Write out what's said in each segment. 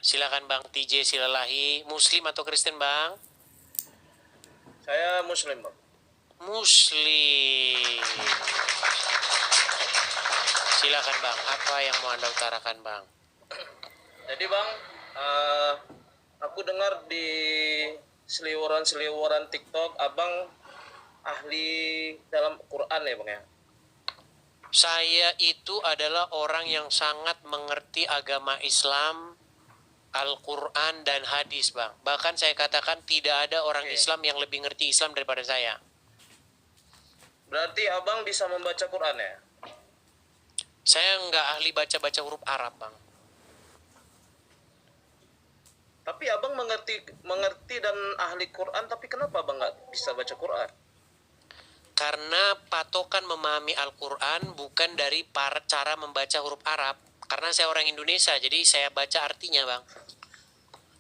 Silakan Bang TJ Silalahi. Muslim atau Kristen Bang? Saya Muslim, Bang. Muslim. Silakan Bang, apa yang mau Anda utarakan Bang? Jadi Bang, aku dengar di seliweran TikTok, Abang ahli dalam Quran ya Bang ya? Saya itu adalah orang yang sangat mengerti agama Islam, Al-Quran dan hadis Bang. Bahkan saya katakan tidak ada orang Islam yang lebih ngerti Islam daripada saya. Berarti Abang bisa membaca Quran ya? Saya nggak ahli baca-baca huruf Arab Bang. Tapi Abang mengerti dan ahli Quran, tapi kenapa Abang nggak bisa baca Quran? Karena patokan memahami Al-Quran bukan dari cara membaca huruf Arab. Karena saya orang Indonesia, jadi saya baca artinya Bang.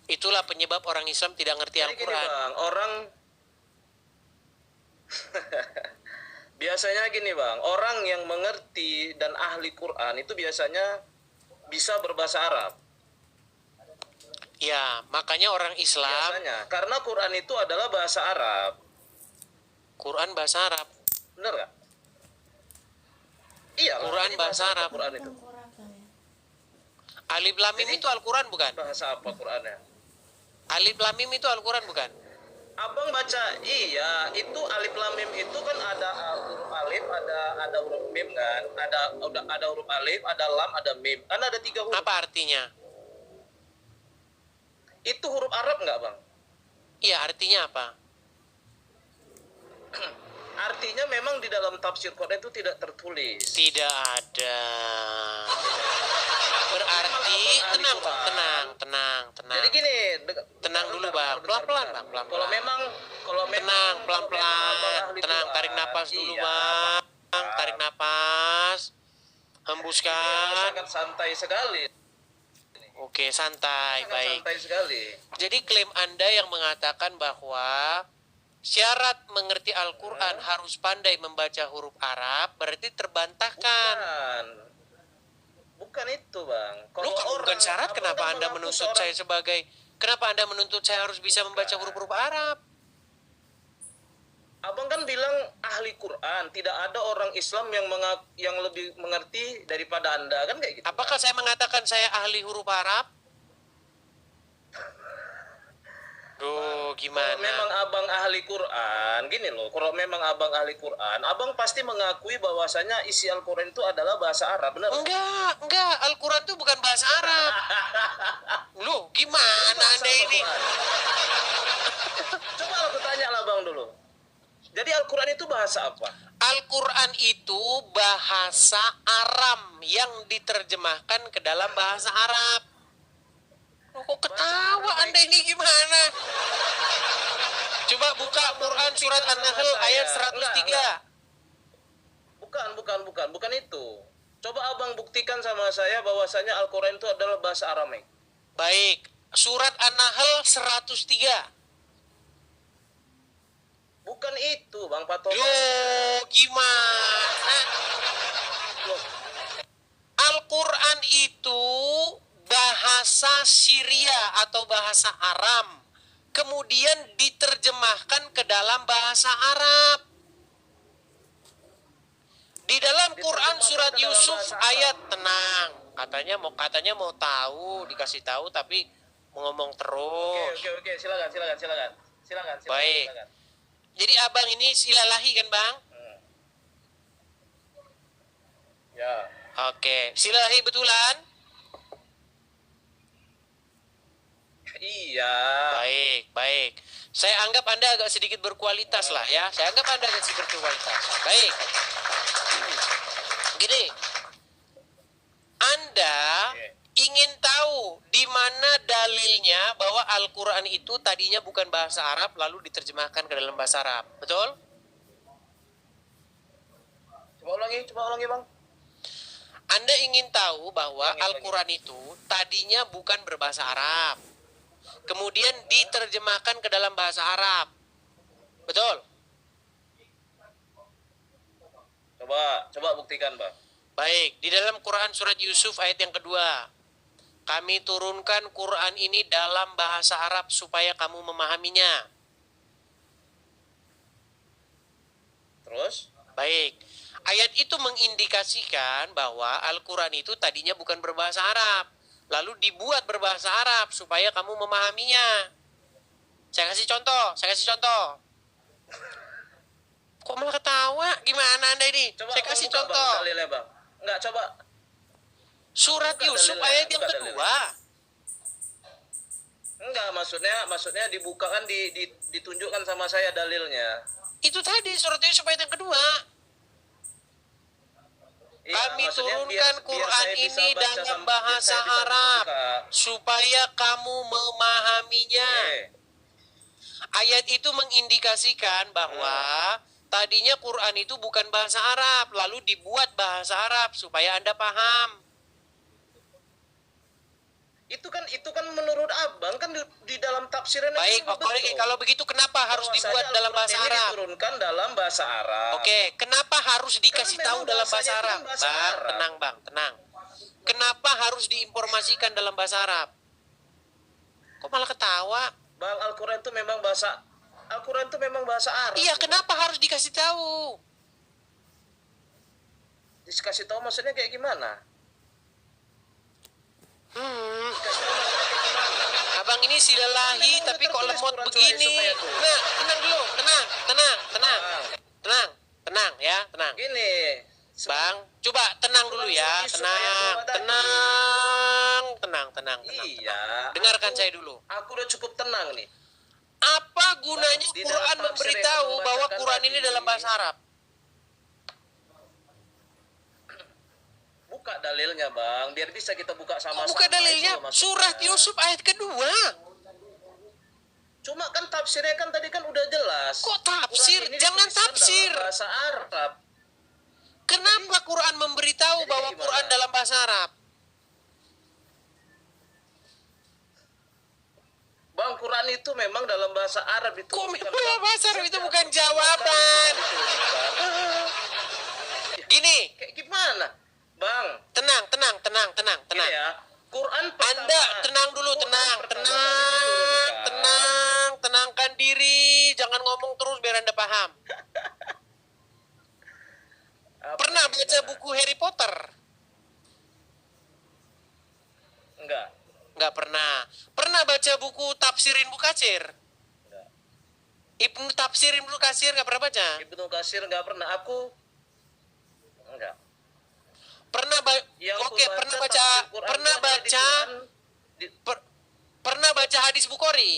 Itulah penyebab orang Islam tidak ngerti Al-Quran. Bang, orang biasanya gini Bang, orang yang mengerti dan ahli Quran itu biasanya bisa berbahasa Arab. Ya, makanya orang Islam biasanya, karena Quran itu adalah bahasa Arab. Quran bahasa Arab. Bener gak? Iya, Quran bahasa Arab. Quran itu. Alif Lam Mim itu Al-Quran bukan? Bahasa apa Qurannya? Alif Lam Mim itu Al-Quran bukan? Abang baca, iya, itu Alif Lam Mim itu kan ada huruf alif, ada huruf mim kan? Ada huruf alif, ada lam, ada mim. Kan ada 3 huruf. Apa artinya? Itu huruf Arab nggak Bang? Iya, artinya apa? Artinya memang di dalam tafsir Quran itu tidak tertulis. Tidak ada. Berarti tenang Bang, tenang. Jadi gini, tenang dulu Bang, pelan-pelan Bang, pelan-pelan. Kalau memang tenang, pelan-pelan. Tenang, tarik napas dulu Bang. Tarik napas. Hembuskan. Sangat santai sekali. Oke, santai, baik. Santai sekali. Jadi klaim Anda yang mengatakan bahwa syarat mengerti Al-Quran harus pandai membaca huruf Arab, berarti terbantahkan. Bukan itu Bang. Kalau bukan syarat, kenapa Anda menuntut saya sebagai, kenapa Anda menuntut saya harus bisa membaca huruf-huruf Arab? Abang kan bilang ahli Quran, tidak ada orang Islam yang lebih mengerti daripada Anda, kan kayak gitu. Apakah saya mengatakan saya ahli huruf Arab? Duh, gimana? Kalau memang Abang ahli Quran, gini loh, kalau memang Abang ahli Quran, Abang pasti mengakui bahwasanya isi Al-Quran itu adalah bahasa Arab, benar? Enggak, Al-Quran itu bukan bahasa Arab. Loh, gimana Anda ini? Coba aku tanya lah Bang dulu. Jadi Al-Quran itu bahasa apa? Al-Quran itu bahasa Aram yang diterjemahkan ke dalam bahasa Arab. Kok ketawa Anda ini gimana? Coba buka Quran surat An-Nahl ayat 103. Bukan itu. Coba Abang buktikan sama saya bahwasanya Al-Quran itu adalah bahasa Aramik. Baik, surat An-Nahl 103. Bukan itu Bang Patokan. Loh, gimana? Al-Quran itu bahasa Syria atau bahasa Aram, kemudian diterjemahkan ke dalam bahasa Arab. Di dalam Quran surat Yusuf ayat, tenang, katanya mau tahu, dikasih tahu tapi ngomong terus. Oke, silakan. Baik. Jadi Abang ini Silalahi kan Bang? Ya. Oke, Silalahi betulan? Iya. Baik. Saya anggap Anda agak sedikit berkualitas lah ya. Saya anggap Anda agak sedikit berkualitas. Baik. Gini, Anda ingin tahu di mana dalilnya bahwa Al-Quran itu tadinya bukan bahasa Arab lalu diterjemahkan ke dalam bahasa Arab. Betul? Coba ulangi Bang. Anda ingin tahu bahwa Al-Quran itu tadinya bukan berbahasa Arab, kemudian diterjemahkan ke dalam bahasa Arab. Betul? Coba buktikan Bang. Baik, di dalam Quran surat Yusuf ayat yang kedua. Kami turunkan Quran ini dalam bahasa Arab supaya kamu memahaminya. Terus? Baik. Ayat itu mengindikasikan bahwa Al-Quran itu tadinya bukan berbahasa Arab. Lalu dibuat berbahasa Arab supaya kamu memahaminya. Saya kasih contoh. Kok malah ketawa? Gimana Anda ini? Coba Saya kasih buka, contoh. Bang, dalilnya, Bang. Enggak, coba. Surat Buka Yusuf dalilnya, ayat yang buka kedua. Enggak, maksudnya dibukakan, ditunjukkan sama saya dalilnya. Itu tadi surat Yusuf ayat yang kedua. Iya, Kami maksudnya turunkan biar Quran saya bisa ini baca dalam biar bahasa saya bisa Arab buka. supaya kamu memahaminya. Oke. Ayat itu mengindikasikan bahwa tadinya Quran itu bukan bahasa Arab, lalu dibuat bahasa Arab supaya Anda paham. Itu kan menurut Abang kan di dalam tafsirnya. Baik, oke, kalau begitu kenapa harus dibuat dalam bahasa Arab? Diturunkan dalam bahasa Arab. Oke, kenapa harus dikasih Karena tahu memang dalam bahasa bahasanya itu Arab? kan bahasa Bang, Arab. tenang Bang, tenang. Kenapa harus diinformasikan dalam bahasa Arab? Kok malah ketawa? Bang, Al-Quran itu memang bahasa Arab. Iya, kenapa harus dikasih tahu? Dikasih tahu maksudnya kayak gimana? Dikasih tahu maksudnya kayak gimana? Abang ini silalahi Memang tapi udah kok tertulis lemot Quran begini. supaya itu. Nah, tenang dulu, tenang. Tenang ya, tenang. Gini, Bang, coba tenang dulu ya, Yusuf ayat berapa tadi? tenang. Iya. Dengarkan saya dulu. Aku udah cukup tenang nih. Apa gunanya Di Quran dalam tafsir memberitahu yang aku bahwa bacakan Quran ini tadi. dalam bahasa Arab? Buka dalilnya, Bang, biar bisa kita buka sama-sama. Kok buka dalilnya? Itu maksudnya. Surat Yusuf ayat kedua. Cuma kan tafsirnya kan tadi kan udah jelas. Kok tafsir? Quran ini Jangan dituliskan tafsir. dalam bahasa Arab. Kenapa Quran memberitahu Jadi bahwa gimana? Quran dalam bahasa Arab? Bang, Quran itu memang dalam bahasa Arab itu. Kok bukan bahasa Arab itu setiap bukan kata jawaban. diturunkan. Gini, Kayak gimana? Bang, tenang. gini ya. Quran pertama. Anda tenang dulu, Quran tenang. pertama kali diturunkan. Tenangkan diri, jangan ngomong terus biar Anda paham. Apa, Pernah baca gimana? buku Harry Potter? Enggak. Nggak pernah. Pernah baca buku Tafsirin Bukacir? Enggak. Ibnu Tafsirin Bukacir nggak pernah baca? Ibnu Katsir enggak pernah. Aku enggak. Pernah Yang pernah aku baca tafsir Quran pernah itu ada di baca Quran, di- pernah baca hadis Bukhari?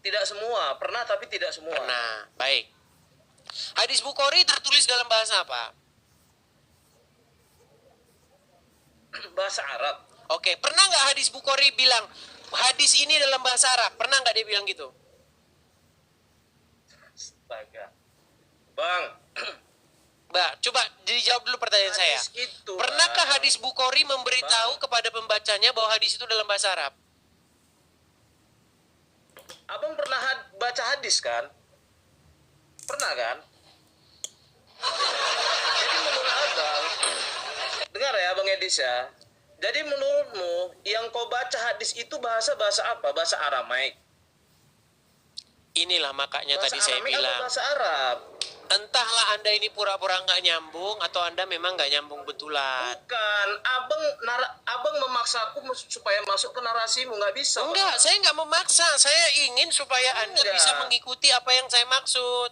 tidak semua, pernah tapi tidak semua. Pernah. Baik. Hadis Bukhari tertulis dalam bahasa apa? Bahasa Arab. Oke, pernah nggak hadis Bukhari bilang hadis ini dalam bahasa Arab? Pernah nggak dia bilang gitu? Astaga. Bang, Mbak, coba dijawab dulu pertanyaan saya. hadis itu, Pernahkah Bang. hadis Bukhari memberitahu kepada pembacanya bahwa hadis itu dalam bahasa Arab? Abang pernah baca hadis kan? Pernah kan? Jadi menurut Abang, dengar ya Bang Edis ya. Jadi menurutmu yang kau baca hadis itu bahasa apa? Bahasa Aramaik. Inilah makanya Bahasa tadi saya Aramaik atau bilang, bahasa Arab? entahlah Anda ini pura-pura nggak nyambung atau Anda memang nggak nyambung betulan. Bukan, abang memaksaku supaya masuk ke narasimu, nggak bisa. Enggak, Bang. saya nggak memaksa. Saya ingin supaya Anda Enggak. bisa mengikuti apa yang saya maksud.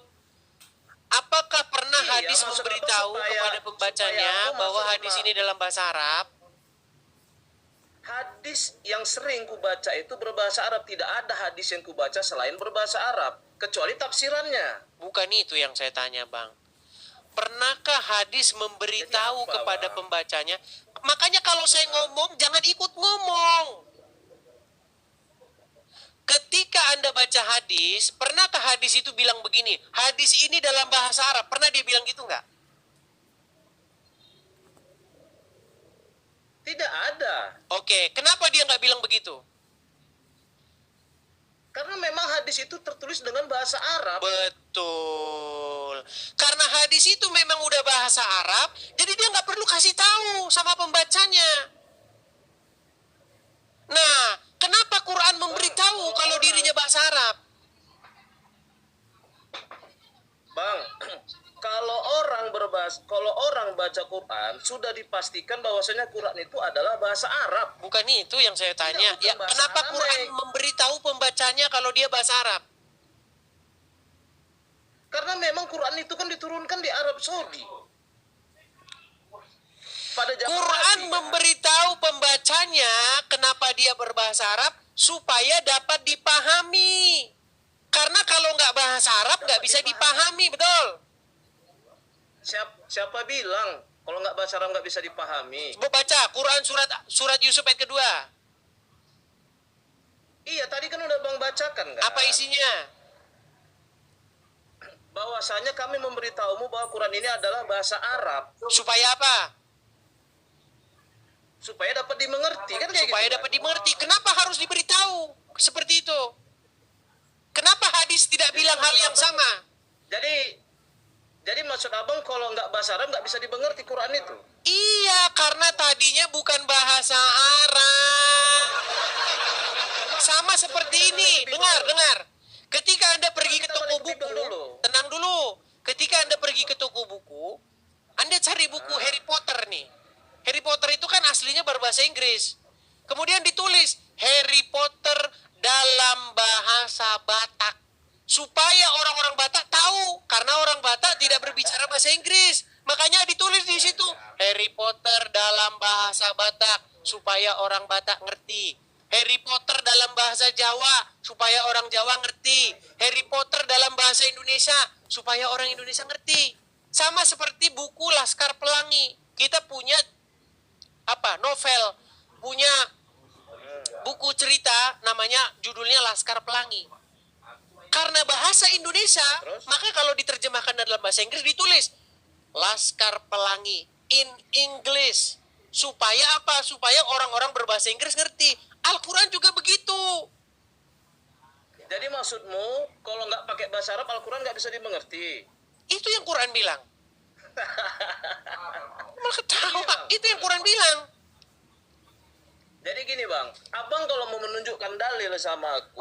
Apakah pernah Iya, hadis maksud memberitahu apa kepada pembacanya supaya aku bahwa masuk hadis ke- ini dalam bahasa Arab? Hadis yang sering kubaca itu berbahasa Arab. Tidak ada hadis yang kubaca selain berbahasa Arab, kecuali tafsirannya. Bukan itu yang saya tanya, Bang. Pernahkah hadis memberitahu Jadi apa, kepada Bang? pembacanya? Makanya kalau saya ngomong, jangan ikut ngomong. Ketika Anda baca hadis, pernahkah hadis itu bilang begini, hadis ini dalam bahasa Arab? Pernah dia bilang gitu nggak? Tidak ada. Oke, kenapa dia nggak bilang begitu? Karena memang hadis itu tertulis dengan bahasa Arab. Betul. Karena hadis itu memang udah bahasa Arab, jadi dia nggak perlu kasih tahu sama pembacanya. Nah, kenapa Quran memberitahu kalau dirinya bahasa Arab? Bang, kalau orang baca Quran sudah dipastikan bahwasanya Quran itu adalah bahasa Arab. Bukan itu yang saya tanya. Tidak, bukan Ya, bahasa kenapa Arab. Quran memberitahu pembacanya kalau dia bahasa Arab? Karena memang Quran itu kan diturunkan di Arab Saudi. Pada zaman Quran Nabi, kan? memberitahu pembacanya kenapa dia berbahasa Arab supaya dapat dipahami. Karena kalau nggak bahasa Arab nggak bisa dipahami, betul? Siapa bilang kalau nggak bahasa Arab nggak bisa dipahami? Coba baca Quran surat Yusuf ayat kedua. Iya, tadi kan udah Bang bacakan kan? Apa isinya? Bahwasanya kami memberitahumu bahwa Quran ini adalah bahasa Arab Supaya apa? supaya dapat dimengerti, kan kayak Supaya gitu, dapat kan? dimengerti. Kenapa harus diberitahu seperti itu? Kenapa hadis tidak bilang hal yang sama? Jadi maksud Abang kalau nggak bahasa Arab nggak bisa dimengerti Quran itu? Iya, karena tadinya bukan bahasa Arab. Sama seperti ini. Dengar. Ketika Anda pergi ke toko buku, tenang dulu. Ketika Anda pergi ke toko buku, Anda cari buku Harry Potter nih. Harry Potter itu kan aslinya berbahasa Inggris. Kemudian ditulis Harry Potter dalam bahasa Batak. Supaya orang-orang Batak tahu. Karena orang Batak tidak berbicara bahasa Inggris. Makanya ditulis di situ Harry Potter dalam bahasa Batak. Supaya orang Batak ngerti. Harry Potter dalam bahasa Jawa. Supaya orang Jawa ngerti. Harry Potter dalam bahasa Indonesia. Supaya orang Indonesia ngerti. Sama seperti buku Laskar Pelangi. Kita punya novel, punya buku cerita namanya judulnya Laskar Pelangi. Karena bahasa Indonesia, maka kalau diterjemahkan dalam bahasa Inggris ditulis Laskar Pelangi in English. Supaya apa? Supaya orang-orang berbahasa Inggris ngerti. Al-Quran juga begitu. Jadi maksudmu kalau nggak pakai bahasa Arab Al-Quran nggak bisa dimengerti? Itu yang Quran bilang. Malah ketawa. Itu yang Quran bilang. Jadi gini Bang, Abang kalau mau menunjukkan dalil sama aku,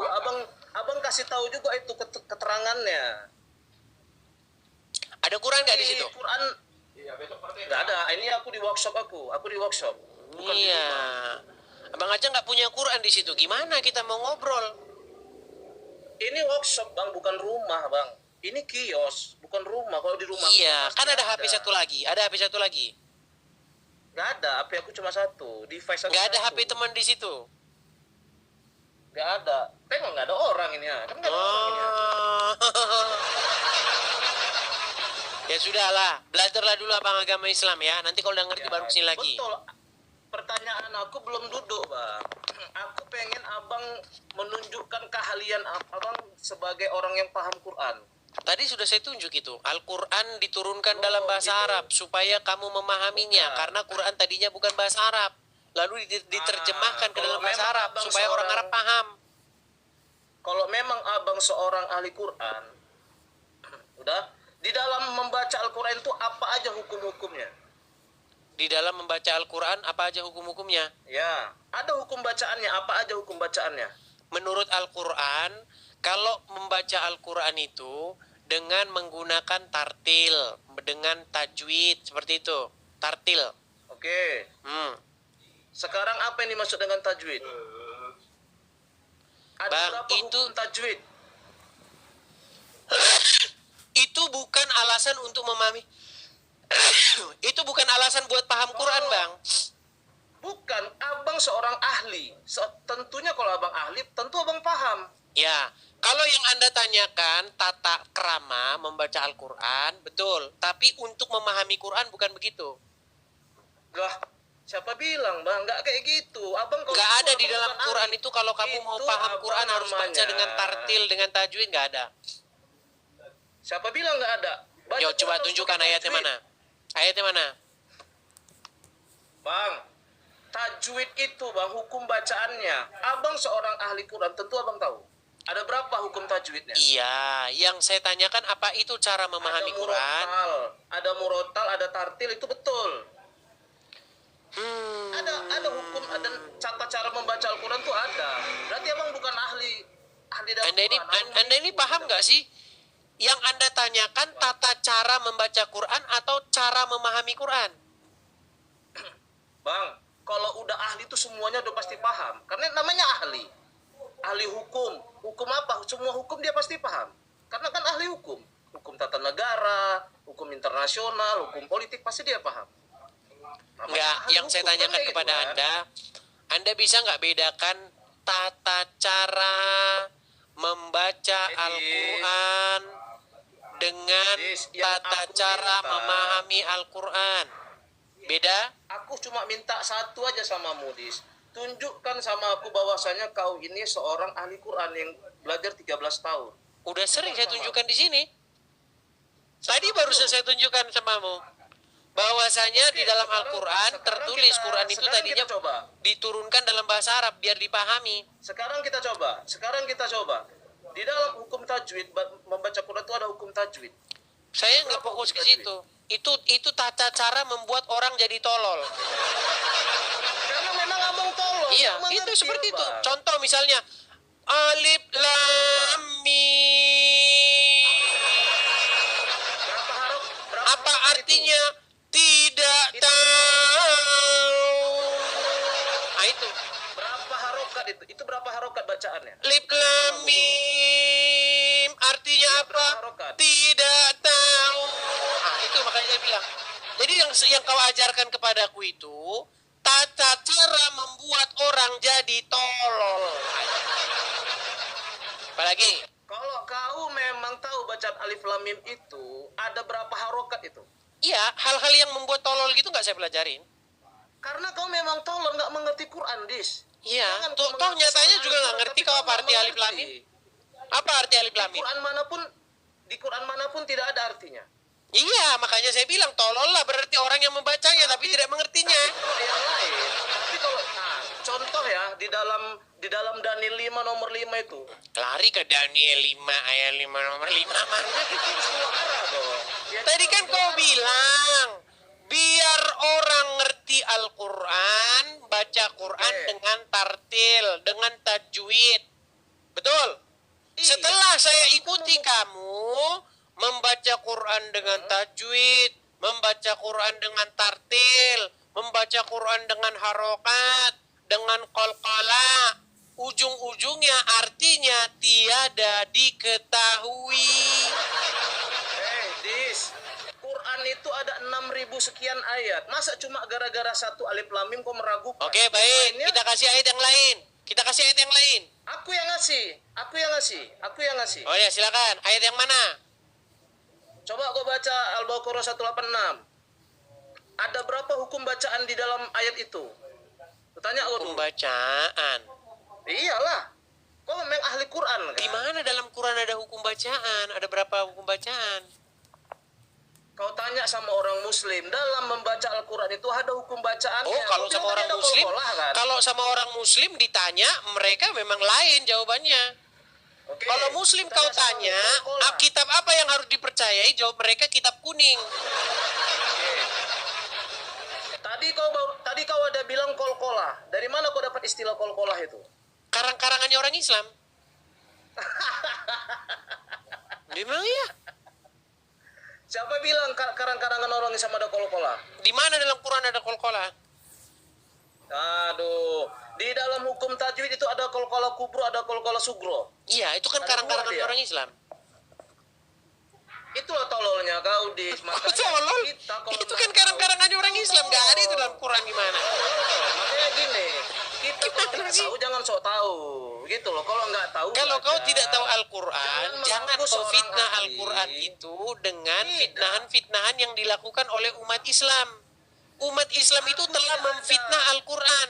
Abang kasih tahu juga itu keterangannya. Ada Quran nggak di situ? Quran nggak ada. Ini aku di workshop di workshop. Bukan di Iya. rumah. Abang aja nggak punya Quran di situ. Gimana kita mau ngobrol? Ini workshop Bang, bukan rumah Bang. Ini kios, bukan rumah. Kalau di rumah Iya, pasti kan ada HP satu lagi. Ada HP satu lagi. Nggak ada, HP aku cuma satu. Device aku Nggak ada satu. HP teman di situ. Nggak ada. Tengok nggak ada orang ini ya. Kan nggak ada orang ini ya. Ya sudahlah, belajarlah dulu abang agama Islam ya. Nanti kalau udah ngerti baru kesini lagi. Betul. Pertanyaan aku belum duduk Bang. Aku pengen Abang menunjukkan keahlian Abang sebagai orang yang paham Quran. Tadi sudah saya tunjuk itu. Al-Quran diturunkan dalam bahasa gitu. Arab supaya kamu memahaminya. Karena Quran tadinya bukan bahasa Arab. Lalu diterjemahkan ke dalam kalau bahasa memang Arab abang supaya orang seorang- Arab paham. Kalau memang Abang seorang ahli Quran, udah di dalam membaca Al-Quran itu apa aja hukum-hukumnya? Di dalam membaca Al-Quran apa aja hukum-hukumnya? Ya, ada hukum bacaannya. Apa aja hukum bacaannya? Menurut Al-Quran, kalau membaca Al-Quran itu dengan menggunakan tartil, dengan tajwid, seperti itu. Tartil. Oke. Sekarang apa yang dimaksud dengan tajwid? Ada Bang, berapa itu- hukum tajwid? Itu bukan alasan untuk memahami. Itu bukan alasan buat paham Quran, Bang. Bukan, Abang seorang ahli. Tentunya kalau Abang ahli, tentu Abang paham. Ya, kalau yang Anda tanyakan tata krama membaca Al-Quran, betul. Tapi untuk memahami Quran bukan begitu. Lah, siapa bilang Bang? Nggak kayak gitu. Abang kalau Nggak itu ada di Abang dalam bukan Quran ahli. itu kalau kamu mau Itu paham apa Quran harus baca namanya? dengan tartil, dengan tajwid, nggak ada. Siapa bilang nggak ada? Baca Yo, Quran coba harus tunjukkan pakai ayatnya tajwid. mana. Ayatnya mana? Bang, tajwid itu Bang, hukum bacaannya. Abang seorang ahli Quran, tentu Abang tahu. Ada berapa hukum tajwidnya? Iya, yang saya tanyakan apa itu cara memahami ada Quran? murotal, ada murotal, ada tartil, itu betul. Ada hukum, ada tata cara membaca Al-Quran tuh ada. Berarti abang bukan ahli dalam Anda ini, Quran. anda ini paham nggak sih? Yang Anda tanyakan tata cara membaca Quran atau cara memahami Quran? Bang, kalau udah ahli tuh semuanya udah pasti paham. Karena namanya ahli. Ahli hukum. Hukum apa? Semua hukum dia pasti paham. Karena kan ahli hukum. Hukum tata negara, hukum internasional, hukum politik pasti dia paham. Namanya Enggak, ahli yang saya hukum, tanyakan kan kayak kepada gitu, kan? Anda bisa nggak bedakan tata cara membaca Edis. Al-Quran dengan Edis, yang tata aku cara minta- memahami Al-Quran? Beda? Aku cuma minta satu aja sama Mudis. Tunjukkan sama aku bahwasanya kau ini seorang ahli Quran yang belajar 13 tahun. Udah sering saya tunjukkan di sini. Tadi baru saya tunjukkan samamu. Bahwasanya di dalam Al-Quran tertulis Quran itu sekarang tadinya kita coba. diturunkan dalam bahasa Arab biar dipahami. Sekarang kita coba. Di dalam hukum tajwid, membaca Quran itu ada hukum tajwid. Saya nggak fokus ke situ. Itu tata cara membuat orang jadi tolol. Karena memang abang tolong. Iya, Abang itu ngerti, seperti itu. Bang. Contoh misalnya alif lam mim. Berapa Apa harokat artinya? Tidak Itu. tahu. Nah itu. Berapa harokat itu? Itu berapa harokat bacaannya? Alif lam mim artinya Iya, apa? berapa harokat? Tidak tahu. Ah, itu makanya saya bilang. Jadi yang kau ajarkan kepadaku itu tata cara membuat orang jadi tolol. Apalagi? Kalau kau memang tahu bacaan alif lam mim itu ada berapa harokat itu? Iya, hal-hal yang membuat tolol gitu nggak saya pelajarin. Karena kau memang tolong nggak mengerti Quran, Dis. Iya, Jangan kau toh mengerti nyatanya sama juga nggak Al-Quran, ngerti tapi kau kau apa nggak arti alif lam mengerti. mim. Apa arti alif lam mim? Di Quran manapun tidak ada artinya. Iya, makanya saya bilang tolol lah berarti orang yang membacanya tapi tidak mengertinya. Kalau yang lain, tapi kalau contoh ya di dalam Daniel 5 nomor 5 itu. Lari ke Daniel 5 ayat 5 nomor 5 mana? Itu semua arah dong. Ya, Tadi itu kan semua kau arah. bilang biar orang ngerti Al-Quran, baca Quran Oke. dengan tartil, dengan tajwid. Betul? Iya. Setelah saya ikuti kamu membaca Quran dengan tajwid, membaca Quran dengan tartil, membaca Quran dengan harokat, dengan qalqala, ujung-ujungnya artinya tiada diketahui. Dis, Quran itu ada 6.000 sekian ayat. Masa cuma gara-gara satu alif lam mim kau meragukan? Oke, baik. Lainnya, Kita kasih ayat yang lain. Kita kasih ayat yang lain. Aku yang ngasih. Oh ya, silakan. Ayat yang mana? Coba kau baca Al-Baqarah 186. Ada berapa hukum bacaan di dalam ayat itu? Tanya kau dulu. Pembacaan. Iyalah. Kau memang ahli Quran kan? Di mana dalam Quran ada hukum bacaan? Ada berapa hukum bacaan? Kau tanya sama orang muslim, dalam membaca Al-Quran itu ada hukum bacaan. Oh, kalau sama orang muslim, kan? kalau sama orang muslim ditanya, mereka memang lain jawabannya. Oke, Kalau muslim kita kau sama tanya, kol-kolah. kitab apa yang harus dipercayai? Jawab mereka kitab kuning. Oke. Tadi kau ada bilang kol-kolah. Dari mana kau dapat istilah kol-kolah itu? Karang-karangannya orang Islam. Memang ya. Siapa bilang karang-karangan orang Islam ada kol-kolah? Di mana dalam Quran ada qalqalah? Aduh, di dalam hukum tajwid itu ada kol-kolah kubro, ada kol-kolah sugro. Iya, itu kan Ada karang-karangan dua dia. orang Islam. Itulah tololnya kau di. Oh, tolol. Itu kan karang-karangannya orang Islam. Gak ada itu dalam Quran gimana? Makanya gini, kita kalau Gimana nggak sih? tahu jangan sok tahu, gitu loh. Kalau nggak tahu. Kalau kau baca. tidak tahu Al-Quran, Jangan jangan mengaku kau seorang fitnah ahli. Al-Quran itu dengan Tidak. fitnahan-fitnahan yang dilakukan oleh umat Islam. Umat Islam itu Aku telah tidak memfitnah ada. Al-Quran.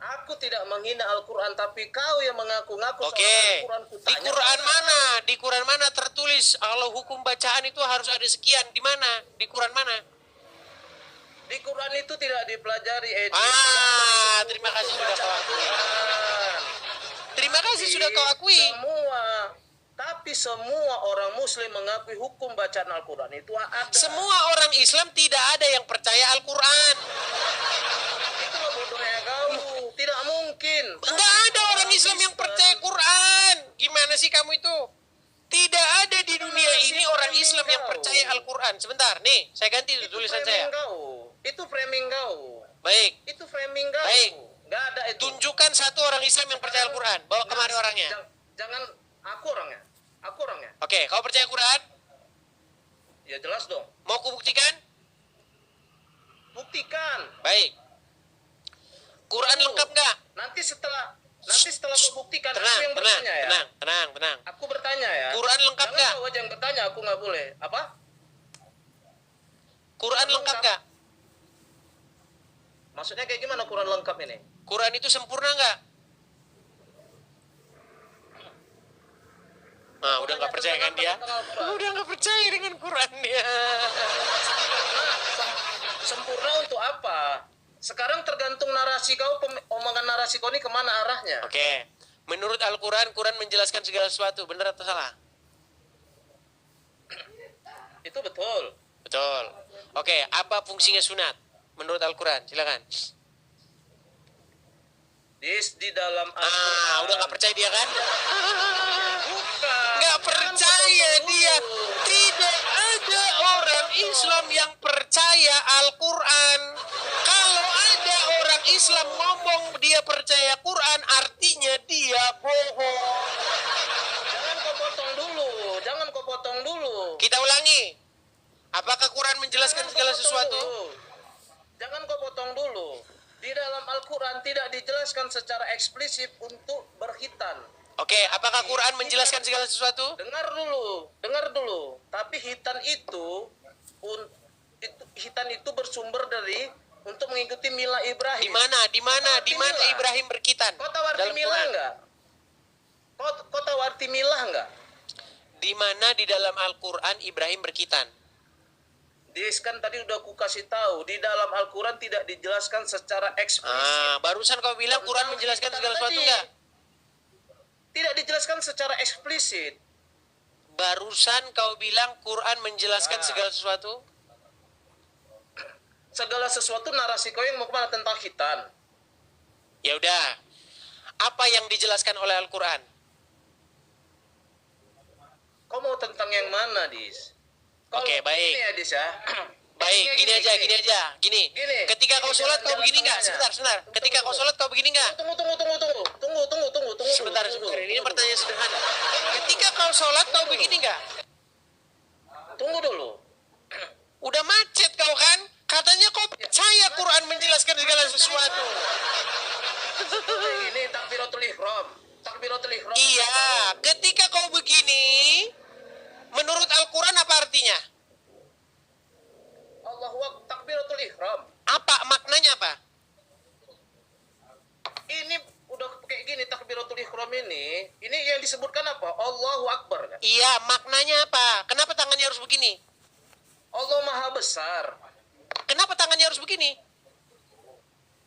Aku tidak menghina Al-Quran, tapi kau yang mengaku-ngaku Oke, seorang Al-Quran. di Quran mana? Di Quran mana tertulis kalau hukum bacaan itu harus ada sekian? Di mana? Di Quran mana? Di Quran itu tidak dipelajari. Terima kasih sudah kau akui. Terima kasih Tapi sudah kau akui. Tapi semua orang Muslim mengakui hukum bacaan Al-Quran itu ada. Semua orang Islam tidak ada yang percaya Al-Quran. gimana sih kamu itu? Tidak ada di dunia ini orang Islam yang percaya Al-Quran. Sebentar, nih, saya ganti tulisan saya. Itu framing kau. Baik. Itu framing kau. Baik. Nggak ada itu. Tunjukkan satu orang Islam yang percaya Al-Quran. Bawa kemari orangnya. Jangan aku orangnya. Aku orangnya. Oke, kau percaya Quran? Ya jelas dong. Mau kubuktikan? Buktikan. Baik. Quran lengkap nggak? Nanti setelah kau buktikan, Tenang, aku yang bertanya ya. tenang. Aku bertanya ya. Quran lengkap Jangan nggak? kau aja yang bertanya, aku nggak boleh. Apa? Quran lengkap nggak? Maksudnya kayak gimana Quran lengkap ini? Quran itu sempurna nggak? Nah, udah nggak percaya kan dia? Udah nggak percaya dengan Quran dia. Sempurna untuk apa? Sekarang tergantung narasi kau, omongan narasi kau ini kemana arahnya? Oke. Menurut Al-Quran, Quran menjelaskan segala sesuatu. Benar atau salah? Itu betul. Betul. Oke, apa fungsinya sunat? Menurut Al-Quran, silakan. Di dalam Al-Quran. Udah nggak percaya dia kan? Bukan. Nggak percaya dia. Tidak ada orang Islam yang percaya Al-Quran. Kalau ada orang Islam ngomong dia percaya Quran, artinya dia bohong. Jangan kau potong dulu. Kita ulangi. Apakah Quran menjelaskan segala sesuatu? Jangan kau potong dulu. Di dalam Al-Quran tidak dijelaskan secara eksplisit untuk berkhitan. Oke, apakah Quran menjelaskan segala sesuatu? Dengar dulu. Tapi hitan itu bersumber dari untuk mengikuti mila Ibrahim. Di mana Ibrahim berkhitan? Kau tahu arti milah enggak? Kau tahu arti milah enggak? Di mana di dalam Al-Quran Ibrahim berkhitan? Kan tadi udah aku kasih tahu, di dalam Al-Quran tidak dijelaskan secara eksplisit. Barusan kau bilang Quran menjelaskan segala sesuatu enggak? Tidak dijelaskan secara eksplisit. Barusan kau bilang Quran menjelaskan segala sesuatu? Segala sesuatu narasi kau yang mau kemana tentang khitan. Ya udah. Apa yang dijelaskan oleh Al-Quran? Kau mau tentang yang mana, Dis? Oke, baik. Gini ya, Dis ya. Baik, gini aja. Gini. Ketika kau sholat kau begini enggak? Sebentar. Ketika kau sholat kau begini enggak? Tunggu. Sebentar. Ini pertanyaan sederhana. Ketika kau sholat kau begini enggak? Tunggu dulu. Udah macet kau kan? Katanya kau percaya Quran menjelaskan segala sesuatu. Ini takbiratul ihram. Iya, ketika kau begini, menurut Al-Quran apa artinya? Takbiratul ihram. Apa maknanya apa? Ini udah kayak gini takbiratul ihram ini yang disebutkan apa? Allahu Akbar kan? Iya, maknanya apa? Kenapa tangannya harus begini? Allah Maha Besar. Kenapa tangannya harus begini?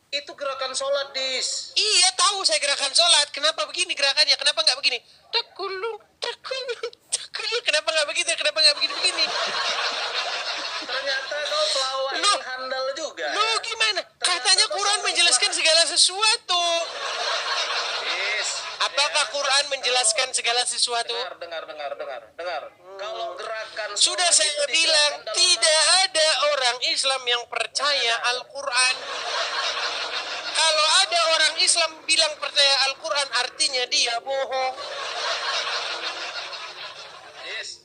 Itu gerakan sholat, Dis. Iya, tahu saya gerakan sholat. Kenapa begini gerakannya? Kenapa nggak begini? Takulu. Kenapa nggak begitu? Kenapa nggak begini? Ternyata kau pelawak yang handal juga. Gimana? Katanya Quran menjelaskan segala sesuatu. Dis. Apakah Quran menjelaskan segala sesuatu? Dengar. Kalau gerakan Sudah sholat saya itu bilang, dijelaskan dalam tidak ada orang Islam yang percaya Al-Quran. Kalau ada orang Islam bilang percaya Al-Quran, artinya dia bohong. Yes.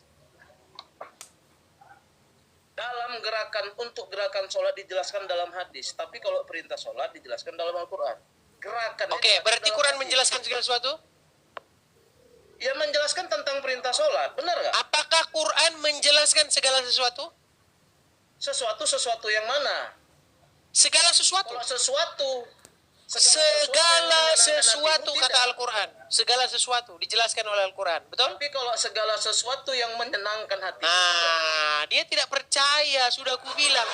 Dalam untuk gerakan sholat dijelaskan dalam hadis, tapi kalau perintah sholat dijelaskan dalam Al-Quran. Oke, berarti Quran menjelaskan segala sesuatu? Ya, menjelaskan tentang perintah sholat, benar nggak? Apakah Quran menjelaskan segala sesuatu? Sesuatu yang mana? Segala sesuatu. Kalau Segala sesuatu kata Al-Quran. Segala sesuatu dijelaskan oleh Al-Quran. Betul? Tapi kalau segala sesuatu yang menyenangkan hati. Dia tidak percaya. Sudah aku bilang.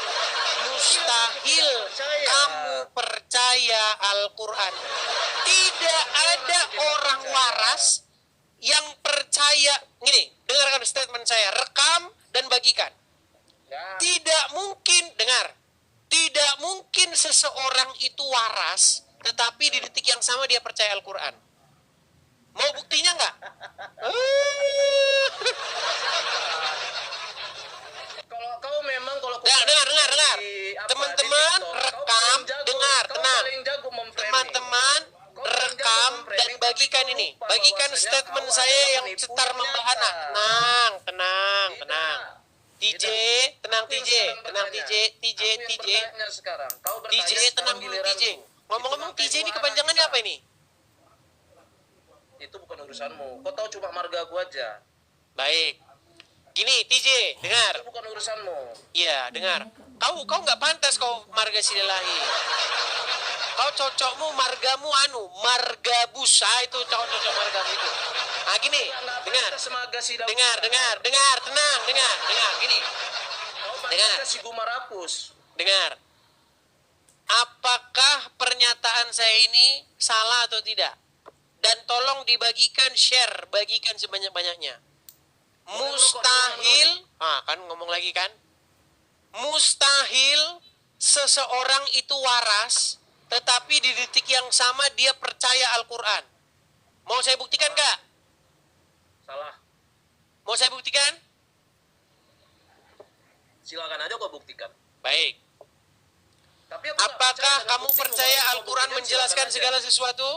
Mustahil kamu percaya Al-Quran. Tidak ada orang waras yang percaya. Gini, dengarkan statement saya. Rekam dan bagikan. Ya. Tidak mungkin, dengar. Tidak mungkin seseorang itu waras, tetapi di detik yang sama dia percaya Al-Quran. Mau buktinya nggak? Kalau kau memang kalau Dengar. di apa, Teman-teman, di TikTok, kau rekam, paling jago, dengar, kau tenang. paling jago memframing. Teman-teman, Kau paling jago rekam dan memframing, bagikan tapi kau ini. lupa Bagikan bahwasanya statement kau saya adalah yang penipu setar yang membahana. nyata. Tenang. Tidak. TJ, tenang Aku yang TJ, sekarang tenang bertanya. TJ, Aku yang TJ. bertanya sekarang. Kau bertanya TJ, sekarang tenang dulu TJ. giliranku. Ngomong-ngomong Itu bangkai TJ ini suara kepanjangannya kita. apa ini? Itu bukan urusanmu. Kau tahu cuma marga aku aja. Baik. Gini TJ, dengar. Itu bukan urusanmu. Iya, dengar. Kau nggak pantas kau marga Sidelahi. Kau cocokmu margamu marga busa itu cocok margamu itu. Ah gini, dengar. Dengar, tenang, dengar, gini. Kau Dengar. pantas si Gumarapus. Dengar. Apakah pernyataan saya ini salah atau tidak? Dan tolong dibagikan, share, bagikan sebanyak-banyaknya. Mustahil, kan ngomong lagi kan? Mustahil seseorang itu waras, tetapi di detik yang sama dia percaya Al-Quran. Mau saya buktikan nggak? Salah. Mau saya buktikan? Silakan aja kau buktikan. Baik. Tapi aku nggak Apakah percaya dengan kamu buktimu. percaya Kalau kau Al-Quran buktikan, menjelaskan silakan aja. segala sesuatu?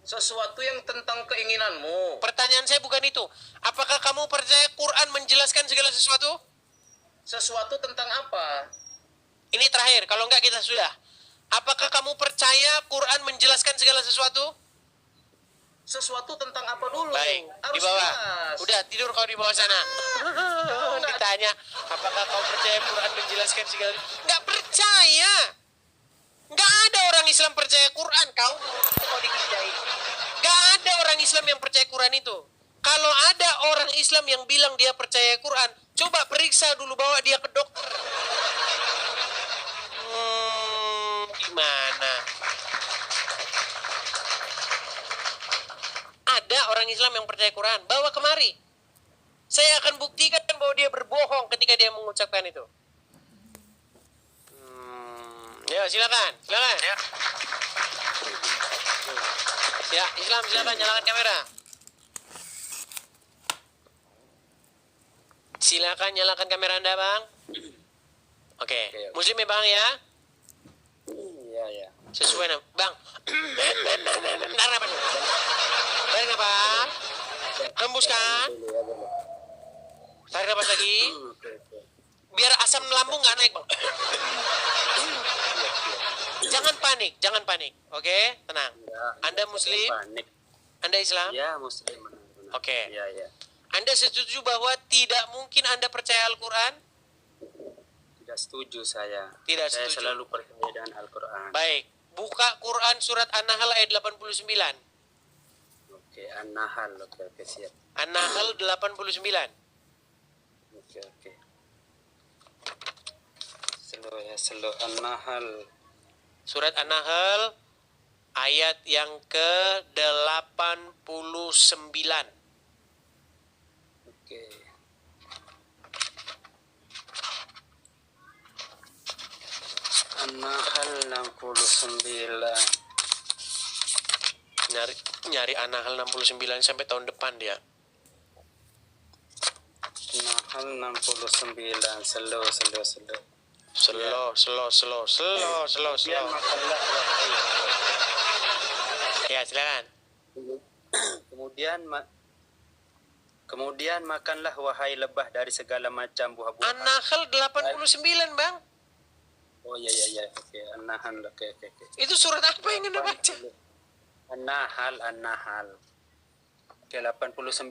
Sesuatu yang tentang keinginanmu. Pertanyaan saya bukan itu. Apakah kamu percaya Quran menjelaskan segala sesuatu? Sesuatu tentang apa? Ini terakhir, kalau enggak kita sudah. Apakah kamu percaya Quran menjelaskan segala sesuatu? Sesuatu tentang apa dulu? Baik, Harus di bawah. jelas. Udah, tidur kau di bawah sana. Ditanya, apakah kau percaya Quran menjelaskan segala sesuatu? Enggak percaya. Enggak ada orang Islam percaya Quran. Kau dikerjain. Enggak ada orang Islam yang percaya Quran itu. Kalau ada orang Islam yang bilang dia percaya Quran, coba periksa dulu, bawa dia ke dokter. Gimana? Ada orang Islam yang percaya Quran, bawa kemari. Saya akan buktikan bahwa dia berbohong ketika dia mengucapkan itu. Ya, silakan. Ya, Islam, silakan nyalakan kamera. Silakan nyalakan kamera Anda, Bang. Oke. Muslim ya, Bang ya? Iya. Sesuai nama. Bang. Tarik napas. Tarik napas. Hembuskan. Tarik napas lagi. Biar asam lambung nggak naik, Bang. Jangan panik. Oke, tenang. Anda Muslim? Anda Islam? Ya, Muslim. Oke. Ya. Anda setuju bahwa tidak mungkin Anda percaya Al-Quran? Tidak setuju saya. Tidak Saya setuju. selalu percaya dengan Al-Quran. Baik. Buka Quran surat An-Nahl ayat 89. Oke, An-Nahl. Oke, siap. An-Nahl 89. Oke. Slow An-Nahl. Surat An-Nahl ayat yang ke-89. Oke. An-Nahl 69. Nyari An-Nahl 69 sampai tahun depan dia. An-Nahl 69. Slow. Slow. Kemudian makanlah wahai. Ya, silakan. Kemudian makanlah wahai lebah dari segala macam buah-buahan. An-Nahl 89, Bang. Oh iya. Oke, An-Nahl. Oke. Itu surat apa yang Anda baca? An-Nahl. Oke, 89.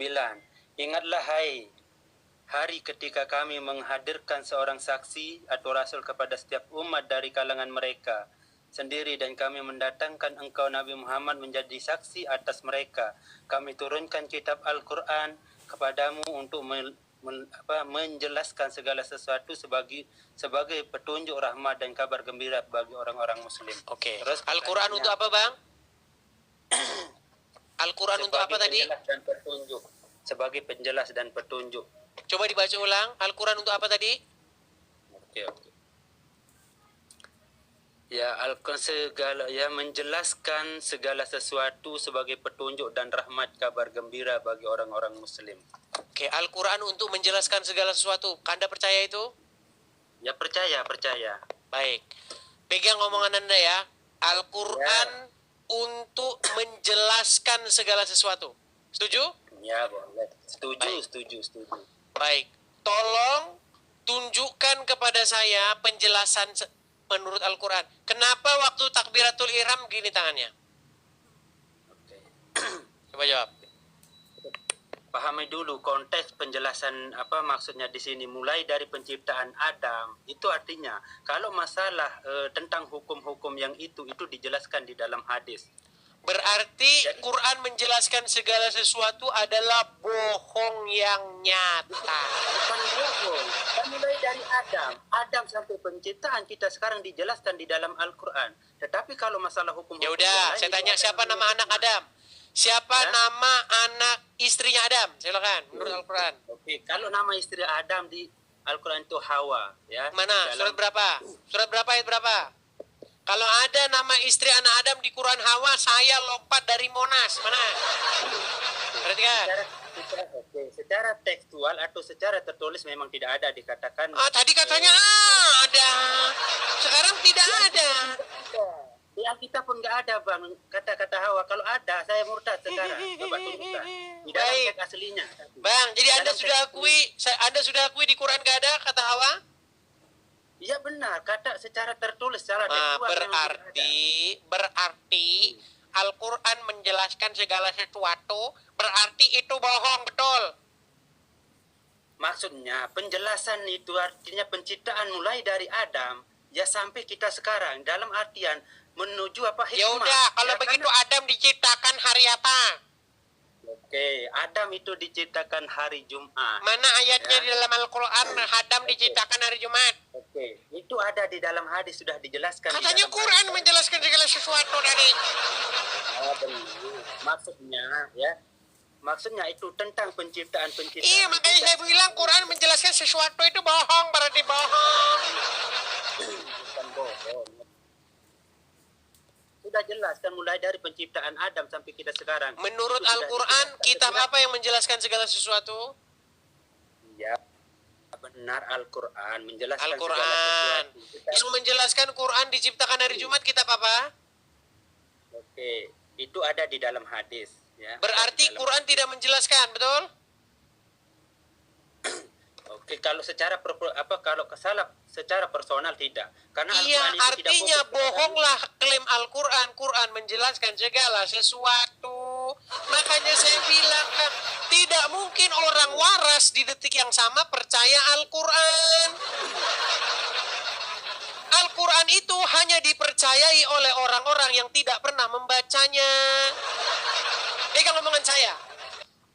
Ingatlah hai hari ketika kami menghadirkan seorang saksi atau rasul kepada setiap umat dari kalangan mereka sendiri, dan kami mendatangkan engkau Nabi Muhammad menjadi saksi atas mereka. Kami turunkan kitab Al-Quran kepadamu untuk menjelaskan segala sesuatu sebagai petunjuk rahmat dan kabar gembira bagi orang-orang muslim. Oke. Terus Al-Quran untuk apa, Bang? Al-Quran untuk apa tadi? Sebagai penjelas dan petunjuk. Coba dibaca ulang. Al-Quran untuk apa tadi? Oke. Ya, Al-Quran segala ya menjelaskan segala sesuatu sebagai petunjuk dan rahmat kabar gembira bagi orang-orang muslim. Oke, Al-Quran untuk menjelaskan segala sesuatu. Anda percaya itu? Ya, percaya. Baik. Pegang omongan Anda ya. Al-Quran untuk menjelaskan segala sesuatu. Setuju? Ya, boleh. Baik. Setuju. Baik. Tolong tunjukkan kepada saya penjelasan menurut Al-Quran. Kenapa waktu takbiratul ihram gini tangannya? Oke. Coba jawab. Pahami dulu konteks penjelasan apa maksudnya di sini, mulai dari penciptaan Adam. Itu artinya kalau masalah tentang hukum-hukum yang itu dijelaskan di dalam hadis. Berarti Quran menjelaskan segala sesuatu adalah bohong yang nyata. Bukan bohong. Kan mulai dari Adam sampai penciptaan kita sekarang dijelaskan di dalam Al-Quran. Tetapi kalau masalah hukum Ya udah, saya tanya siapa nama anak Adam? Siapa nama anak istrinya Adam? Silakan, menurut Al-Quran. Oke, kalau nama istri Adam di Al-Quran itu Hawa, ya. Mana? Surat berapa? Surat berapa ayat berapa? Kalau ada nama istri anak Adam di Quran Hawa, saya lompat dari Monas. Mana? Perhatikan. Secara tekstual atau secara tertulis memang tidak ada dikatakan. Tadi katanya ada. Sekarang tidak ada. Di Alkitab pun nggak ada, Bang, kata-kata Hawa. Kalau ada, saya murtad sekarang. Coba tunjukkan. Di dalam Baik. teks aslinya. Bang, jadi Anda Dalam sudah teks- akui di Quran gak ada kata Hawa? Iya benar, kata secara tertulis, secara tekstual memang tidak ada. Berarti Al-Quran menjelaskan segala sesuatu, berarti itu bohong, betul? Maksudnya penjelasan itu artinya penciptaan mulai dari Adam ya sampai kita sekarang, dalam artian menuju apa hikmah. Ya udah, kalau Ya, begitu karena- Adam diciptakan hari apa? Oke, Adam itu diciptakan hari Jumat. Mana ayatnya Ya. di dalam Al-Quran Adam diciptakan hari Jumat? Oke, itu ada di dalam hadis, sudah dijelaskan. Katanya di dalam Quran hadis. menjelaskan segala sesuatu tadi. Maksudnya itu tentang penciptaan. Iya, makanya saya bilang Quran menjelaskan sesuatu itu bohong, berarti bohong. Bukan bohong. Sudah jelas kan mulai dari penciptaan Adam sampai kita sekarang. Menurut Itu sudah Al-Quran, dijelaskan. kitab apa yang menjelaskan segala sesuatu? Ya, benar Al-Quran menjelaskan segala Al-Quran. sesuatu. Yang menjelaskan Quran diciptakan hari Jumat, kitab apa? Oke, itu ada di dalam hadis. Ya, Berarti di dalam- Quran tidak menjelaskan, betul? Oke, kalau secara secara personal tidak. Karena Iya, Al-Quran itu tidak artinya fokus pada- bohonglah klaim Al-Quran. Quran menjelaskan segala sesuatu. Makanya saya bilang kan, tidak mungkin orang waras di detik yang sama percaya Al-Quran. Al-Quran itu hanya dipercayai oleh orang-orang yang tidak pernah membacanya. Pegang omongan saya.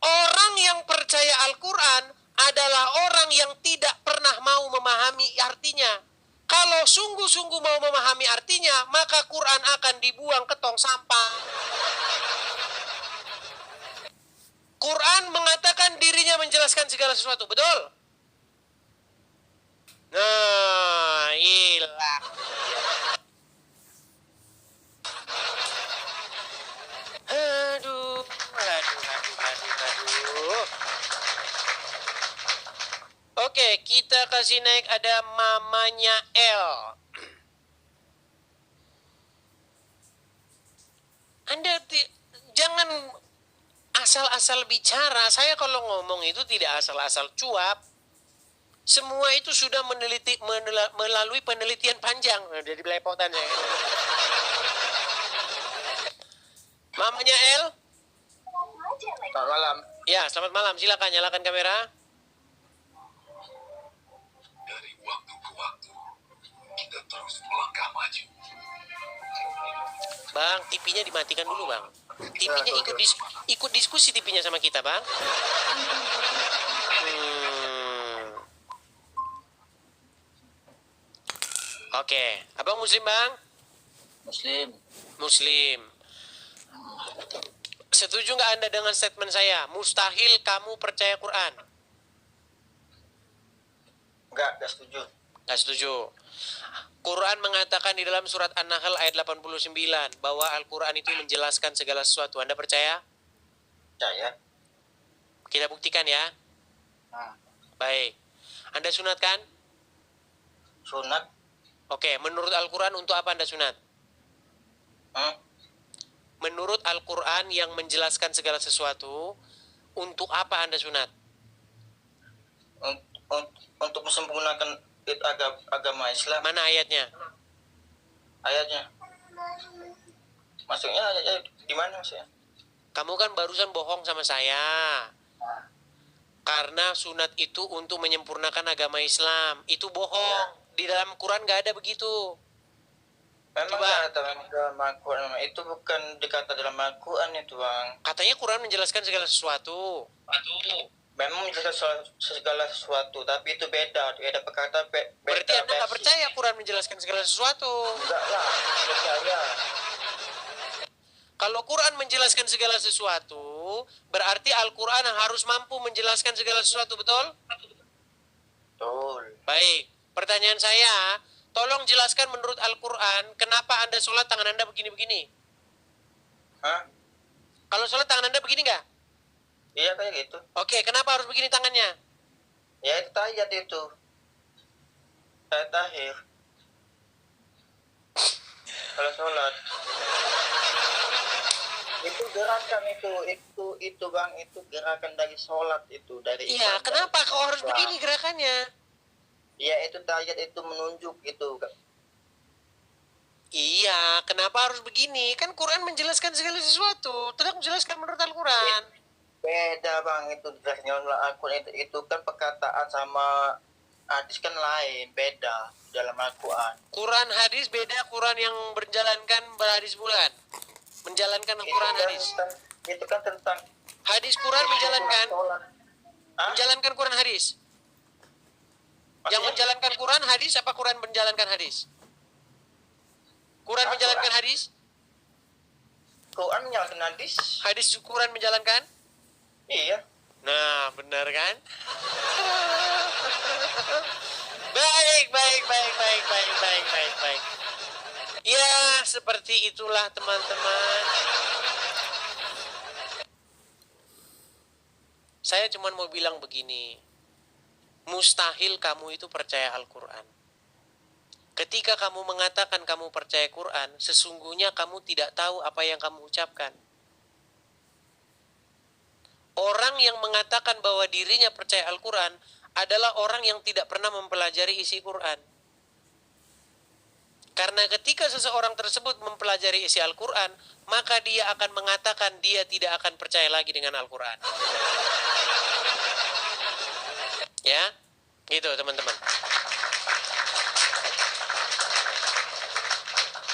Orang yang percaya Al-Quran adalah orang yang tidak pernah mau memahami artinya. Kalau sungguh-sungguh mau memahami artinya, maka Quran akan dibuang ke tong sampah. Quran mengatakan dirinya menjelaskan segala sesuatu, betul? Nah, hilang. Aduh. Oke, kita kasih naik ada mamanya L. Anda jangan asal-asal bicara. Saya kalau ngomong itu tidak asal-asal cuap. Semua itu sudah melalui penelitian panjang. Jadi belepotan ya. Mamanya L. Selamat malam. Ya, selamat malam. Silakan nyalakan kamera. Dari waktu ke waktu, kita terus melangkah maju. Bang, TV-nya dimatikan dulu, Bang. TV-nya ikut diskusi TV-nya sama kita, Bang. Oke, Abang Muslim, Bang? Muslim. Muslim. Setuju nggak Anda dengan statement saya? Mustahil kamu percaya Quran. Enggak setuju. Nggak setuju. Quran mengatakan di dalam surat An-Nahl ayat 89 bahwa Al-Quran itu menjelaskan segala sesuatu. Anda percaya? Percaya. Kita buktikan ya. Baik. Anda sunatkan? Sunat. Oke, menurut Al-Quran untuk apa Anda sunat? Menurut Al-Quran yang menjelaskan segala sesuatu, untuk apa Anda sunat? Untuk mesempurnakan agama Islam. Mana ayatnya? Ayatnya. Maksudnya ayatnya di mana maksudnya? Kamu kan barusan bohong sama saya. Karena sunat itu untuk menyempurnakan agama Islam. Itu bohong. Di dalam Quran nggak ada begitu. Memang Coba. nggak ada dalam Al-Quran. Itu bukan dikata dalam Al-Quran itu, Bang. Katanya Quran menjelaskan segala sesuatu. Memang menjelaskan segala sesuatu, tapi itu beda perkata beda. Berarti Anda nggak versi. percaya Quran menjelaskan segala sesuatu. Enggak lah, percaya. Kalau Quran menjelaskan segala sesuatu, berarti Al-Quran harus mampu menjelaskan segala sesuatu, betul? Betul. Baik, pertanyaan saya, tolong jelaskan menurut Al-Quran, kenapa Anda sholat tangan Anda begini-begini? Hah? Kalau sholat tangan Anda begini nggak? Iya kayak gitu. Oke, kenapa harus begini tangannya? Ya itu tahiyat itu. Tahiyat akhir. Kalau sholat. Itu gerakan itu Bang, itu gerakan dari sholat itu, dari Iya, ibadah. kenapa kau harus begini gerakannya? Iya, itu tahiyat itu menunjuk itu. Iya, kenapa harus begini? Kan Quran menjelaskan segala sesuatu. Tidak menjelaskan menurut Al-Quran. Beda Bang, itu jelasnya Al-Quran itu kan perkataan sama hadis kan lain, beda dalam Al-Quran. Quran hadis beda, Quran yang berjalankan berhadis bulan. Menjalankan Al-Quran hadis. Itu kan tentang Hadis Quran menjalankan. sholat. Hah? Menjalankan Quran hadis. Yang Maksudnya? menjalankan Quran hadis apa Quran menjalankan hadis? Quran menjalankan hadis? Quran menyalahkan hadis? Hadis Quran menjalankan? Iya. Nah, benar kan? Baik. Ya, seperti itulah teman-teman. Saya cuma mau bilang begini. Mustahil kamu itu percaya Al-Quran. Ketika kamu mengatakan kamu percaya Quran, sesungguhnya kamu tidak tahu apa yang kamu ucapkan. Orang yang mengatakan bahwa dirinya percaya Al-Quran adalah orang yang tidak pernah mempelajari isi Quran. Karena ketika seseorang tersebut mempelajari isi Al-Quran, maka dia akan mengatakan dia tidak akan percaya lagi dengan Al-Quran. Ya, gitu teman-teman.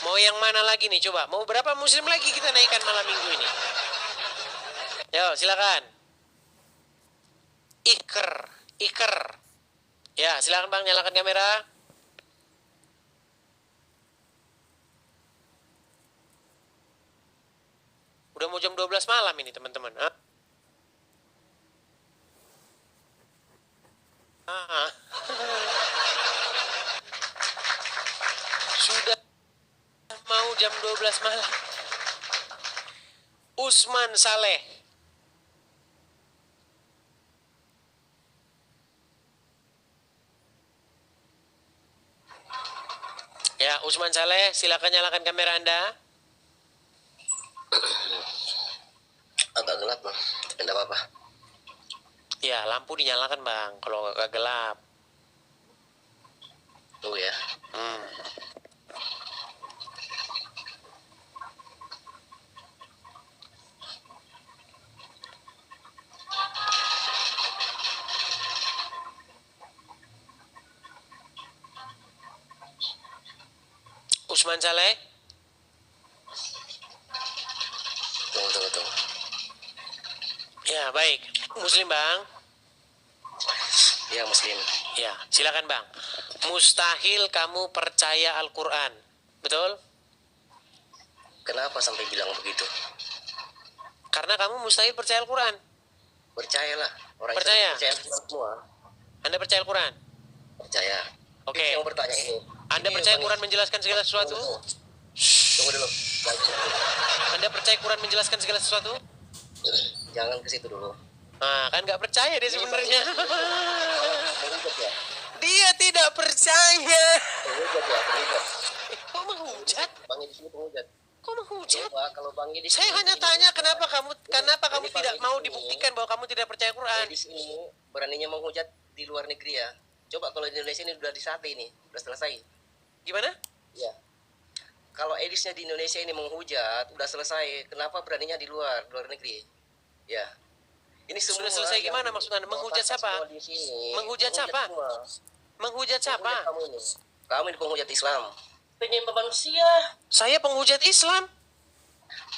Mau yang mana lagi nih coba? Mau berapa muslim lagi kita naikkan malam minggu ini? Yo, silakan. Iker. Ya, silakan Bang, nyalakan kamera. Udah mau jam 12 malam ini, teman-teman. Sudah mau jam 12 malam. Usman Saleh. Ya, Usman Saleh, silakan nyalakan kamera Anda. Agak gelap Bang, tidak apa-apa. Ya, lampu dinyalakan Bang, kalau agak gelap. Tunggu ya. Usman Saleh. Tunggu. Ya, baik. Muslim Bang. Ya Muslim. Ya, silakan Bang. Mustahil kamu percaya Al-Quran. Betul? Kenapa sampai bilang begitu? Karena kamu mustahil percaya Al-Quran. Percayalah. Orang Percaya? Islam percaya semua. Anda percaya Al-Quran? Percaya. Oke. Yang bertanya ini. Anda Ini percaya Bang Quran Idris. menjelaskan segala sesuatu? Tunggu dulu. Anda percaya Quran menjelaskan segala sesuatu? Jangan ke situ dulu. Nah, kan nggak percaya dia sebenarnya. Menghujat ya. Dia tidak percaya. Penghujat ya, penghujat. Kok menghujat? Bang Idris ini penghujat. Kok menghujat? Coba kalau Bang Idris Saya hanya tanya kenapa kamu Ini tidak Bang mau Idris ini- dibuktikan bahwa kamu tidak percaya Quran. Idris ini beraninya menghujat di luar negeri ya. Coba kalau di Indonesia ini udah disate ini, udah selesai. Gimana? Ya. Kalau Edisnya di Indonesia ini menghujat, udah selesai. Kenapa beraninya di luar negeri? Ya. Ini semua Sudah selesai yang- gimana maksud Anda? Menghujat siapa? semua di sini, Menghujat siapa? semua. Menghujat siapa? Menghujat kamu ini. Kamu ini penghujat Islam. Penyembah manusia. Saya penghujat Islam.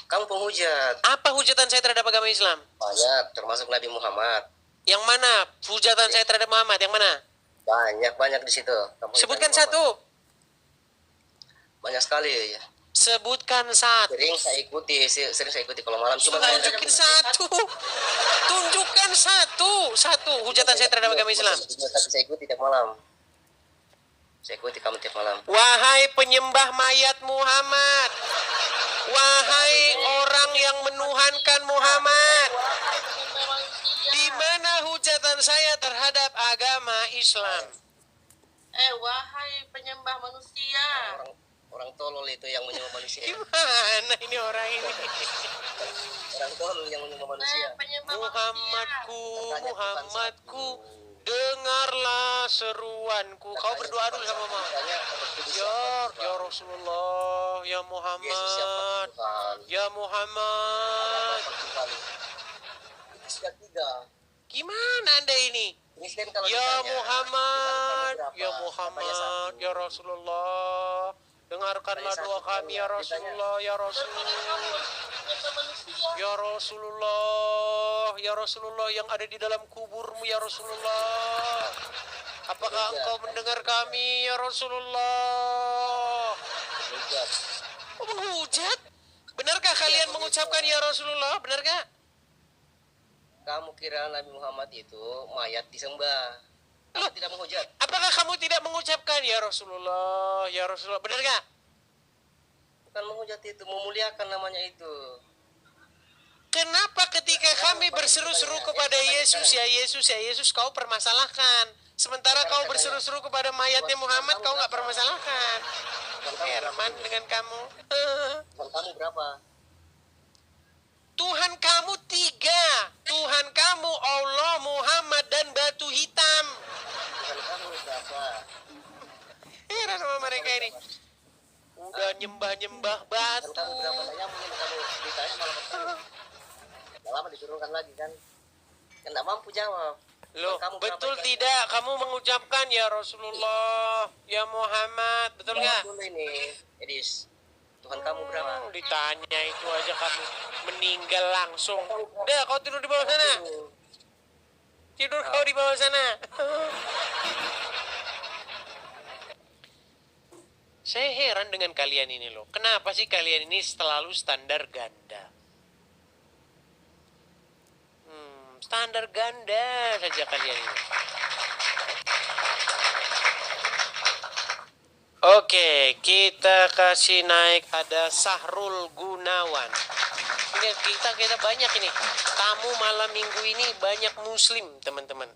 Kamu penghujat. Apa hujatan saya terhadap agama Islam? Banyak, termasuk Nabi Muhammad. Yang mana hujatan saya terhadap Muhammad? Yang mana? Banyak di situ. Kamu Sebutkan Nabi Muhammad. satu. Banyak sekali ya. Sebutkan satu. Sering saya ikuti kalau malam. Cuma Tunjukin satu. Tunjukkan satu hujatan saya terhadap agama Islam. Tapi saya ikuti tiap malam. Saya ikuti kamu tiap malam. Wahai penyembah mayat Muhammad. Wahai orang yang menuhankan Muhammad. Di mana hujatan saya terhadap agama Islam? Wahai penyembah manusia. Orang tolol itu yang menyembah manusia. Gimana ini orang ini? Orang tolol yang menyembah manusia. Penyembah Muhammadku, dengarlah seruanku. Kau berdoa dulu sama mama. Ya Rasulullah, ya Yesus siapa Muhammad, Tuhan? ya Muhammad. Sudah 3. Gimana Anda ini? Kristen kalau Ya ditanya, Muhammad, ditanya ya berapa? Muhammad, Katanya ya Rasulullah. Dengarkanlah doa kami ya Rasulullah, ya Rasulullah. Ya Rasulullah, ya Rasulullah yang ada di dalam kuburmu ya Rasulullah. Apakah engkau mendengar kami ya Rasulullah? Menghujat. Oh, menghujat? Benarkah kalian mengucapkan ya Rasulullah? Benarkah? Kamu kira Nabi Muhammad itu mayat disembah? Kamu tidak menghujat. Apakah kamu tidak mengucapkan ya Rasulullah, ya Rasulullah? Benarkah? Bukan menghujat itu, memuliakan namanya itu. Kenapa ketika kami berseru-seru kepada Yesus, ya Yesus, ya Yesus, kau permasalahkan. Sementara kau berseru-seru kepada mayatnya Muhammad, kau nggak permasalahkan. Herman dengan kamu. Tuhan kamu berapa? Tuhan kamu 3. Tuhan kamu Allah, Muhammad, dan batu hitam. Tuhan kamu berapa? Heran sama mereka ini. Udah nyembah-nyembah Tuhan batu. kamu berapa? Tanya mungkin kamu ditanya malah bertanya. Udah lama diturunkan lagi kan? Kan nggak mampu jawab. Loh, Tuhan kamu berapa? betul tidak kamu mengucapkan ya Rasulullah, ya Muhammad, betul nggak? Dulu ini, Edis. Tuhan kamu berapa? Ditanya itu aja kamu meninggal langsung. Udah, kau tidur di bawah sana. Tidur kau di bawah sana. Saya heran dengan kalian ini loh. Kenapa sih kalian ini selalu standar ganda? Standar ganda saja kalian ini. Oke, kita kasih naik ada Sahrul Gunawan. Ini kita banyak ini. Tamu malam minggu ini banyak muslim, teman-teman.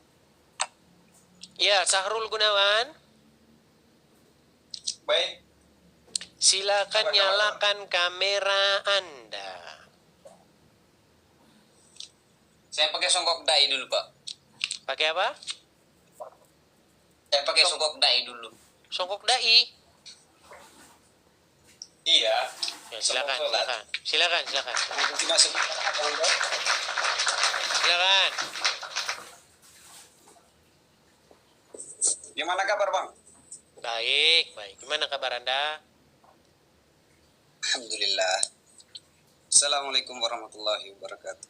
Ya, Sahrul Gunawan. Baik, Silakan nyalakan kamera Anda. saya pakai songkok dai dulu, Pak. Pakai apa? Saya pakai songkok dai dulu. Songkok dai. Iya. Ya, silakan, Songkok sholat. silakan. Silakan. Masuk. Silakan. Gimana kabar, Bang? Baik. Gimana kabar Anda? Alhamdulillah. Assalamualaikum warahmatullahi wabarakatuh.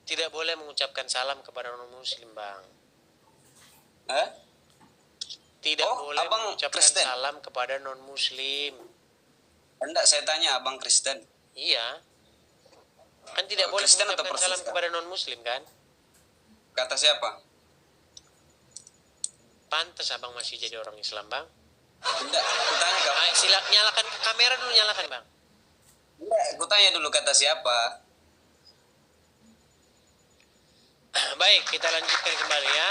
Tidak boleh mengucapkan salam kepada non-muslim, Bang. Hah? Tidak Oh, boleh Abang mengucapkan Kristen? salam kepada non-muslim. Enggak, saya tanya Abang Kristen. Iya. Kan tidak boleh Kristen atau mengucapkan salam Protestan? kepada non-muslim, kan? Kata siapa? pantas abang masih jadi orang Islam, Bang. Tidak, kutanya kamu. Nyalakan kamera dulu, nyalakan, Bang. Tidak, kutanya dulu kata siapa. Baik, kita lanjutkan kembali ya.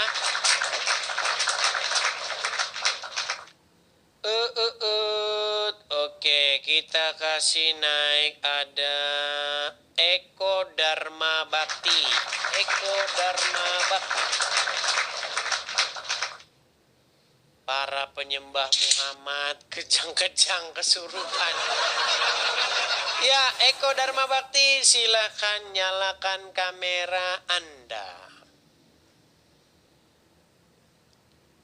Oke, kita kasih naik ada Eko Dharma Bakti. Eko Dharma Bakti. Para penyembah Muhammad kejang-kejang kesurupan. Ya, Eko Dharma Bakti, silakan nyalakan kamera Anda.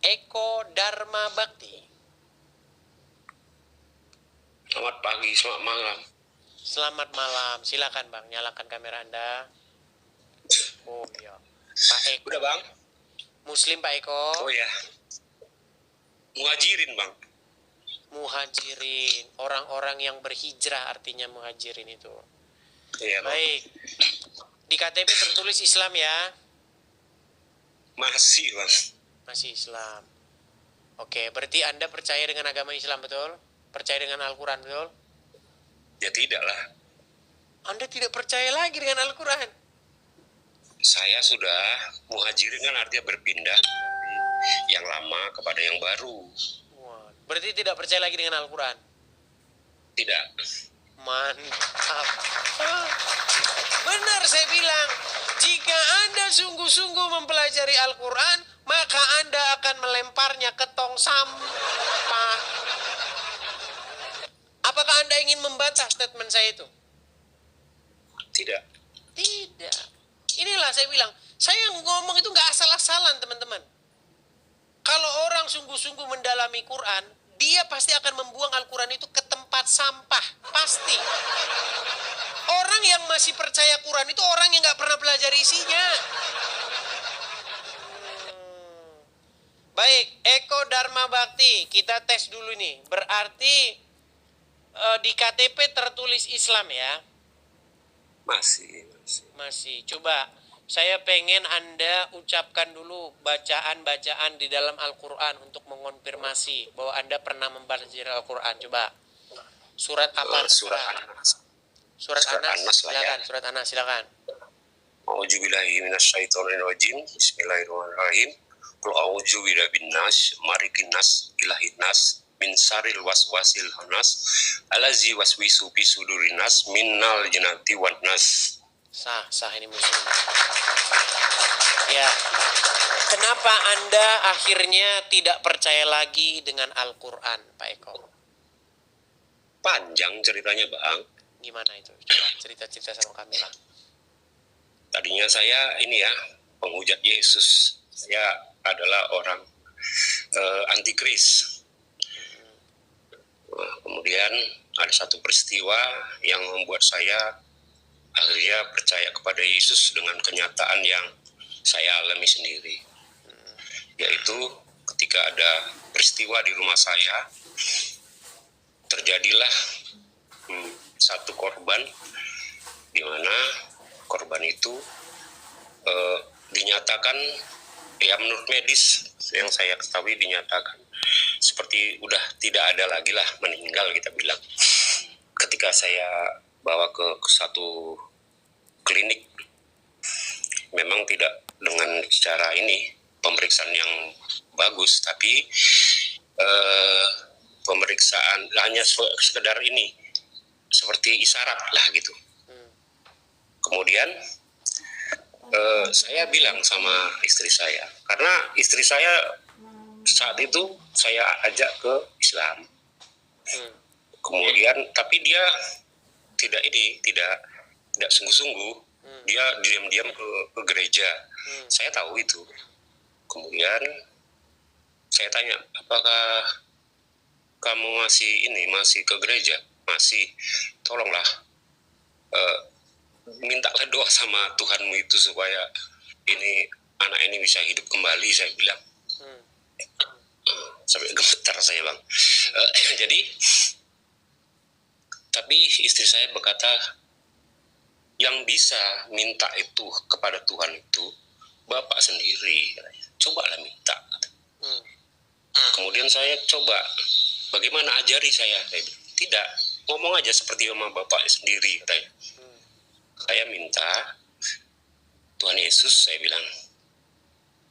Eko Dharma Bakti. Selamat pagi, selamat malam. Selamat malam. Silakan Bang, nyalakan kamera Anda. Oh iya. Pak Eko. Udah Bang? Muslim Pak Eko. Oh ya. Muhajirin Bang. Muhajirin, orang-orang yang berhijrah artinya muhajirin itu. Iya Bang. Baik. Di KTP tertulis Islam ya? Masih Bang. Masih Islam. Oke, berarti Anda percaya dengan agama Islam, betul? Percaya dengan Al-Quran, betul? Ya tidak lah. Anda tidak percaya lagi dengan Al-Quran? Saya sudah muhajirin kan artinya berpindah dari yang lama kepada yang baru. Wah, berarti tidak percaya lagi dengan Al-Quran? Tidak. Mantap. Benar saya bilang, jika Anda sungguh-sungguh mempelajari Al-Quran, maka Anda akan melemparnya ke tong sampah. Apakah Anda ingin membantah statement saya itu? Tidak. Tidak. Inilah saya bilang, saya ngomong itu nggak asal-asalan teman-teman. Kalau orang sungguh-sungguh mendalami Quran, dia pasti akan membuang Al-Quran itu ke tempat sampah. Pasti. Orang yang masih percaya Quran itu orang yang nggak pernah belajar isinya. Baik, Eko Dharma Bakti, kita tes dulu nih. Berarti di KTP tertulis Islam ya? Masih. Masih. Coba, saya pengen Anda ucapkan dulu bacaan-bacaan di dalam Al-Quran untuk mengonfirmasi bahwa Anda pernah membaca Al-Quran. Coba. Surat apa? Surat An-Nas. Surat An-Nas, An-Nas lah ya. silakan. Surat An-Nas, silakan. A'udzubillahi minasyaitonirrajim. Bismillahirrahmanirrahim. Qul a'udzu birabbin nas, malikin nas, ilahin nas, min syarril waswasil khannas, allazi waswisu fi sudurin nas, minnal jinnati wan nas. Sah ini Muslim. Ya. Kenapa Anda akhirnya tidak percaya lagi dengan Al-Quran, Pak Eko? Panjang ceritanya Bang. Gimana itu? Coba cerita-cerita sama kami lah. Tadinya saya ini ya, penghujat Yesus. Saya adalah orang antikris. Nah, kemudian ada satu peristiwa yang membuat saya akhirnya percaya kepada Yesus dengan kenyataan yang saya alami sendiri. Yaitu ketika ada peristiwa di rumah saya, terjadilah satu korban, di mana korban itu dinyatakan, ya menurut medis yang saya ketahui dinyatakan seperti udah tidak ada lagi lah, meninggal kita bilang. Ketika saya bawa ke satu klinik, memang tidak dengan cara ini pemeriksaan yang bagus, tapi pemeriksaan hanya sekedar ini seperti isyarat lah gitu. Kemudian saya bilang sama istri saya, karena istri saya saat itu saya ajak ke Islam. Kemudian tapi dia tidak sungguh-sungguh, dia diam-diam ke gereja. Saya tahu itu. Kemudian saya tanya, apakah kamu masih ke gereja? Masih. Tolonglah mintalah doa sama Tuhanmu itu supaya anak ini bisa hidup kembali, saya bilang. Sampai gemetar saya Bang. Jadi tapi istri saya berkata, yang bisa minta itu kepada Tuhan itu Bapak sendiri. Cobalah minta. Kemudian saya coba, bagaimana ajari saya bilang, tidak, ngomong aja seperti sama bapak sendiri katanya. Saya minta Tuhan Yesus, saya bilang.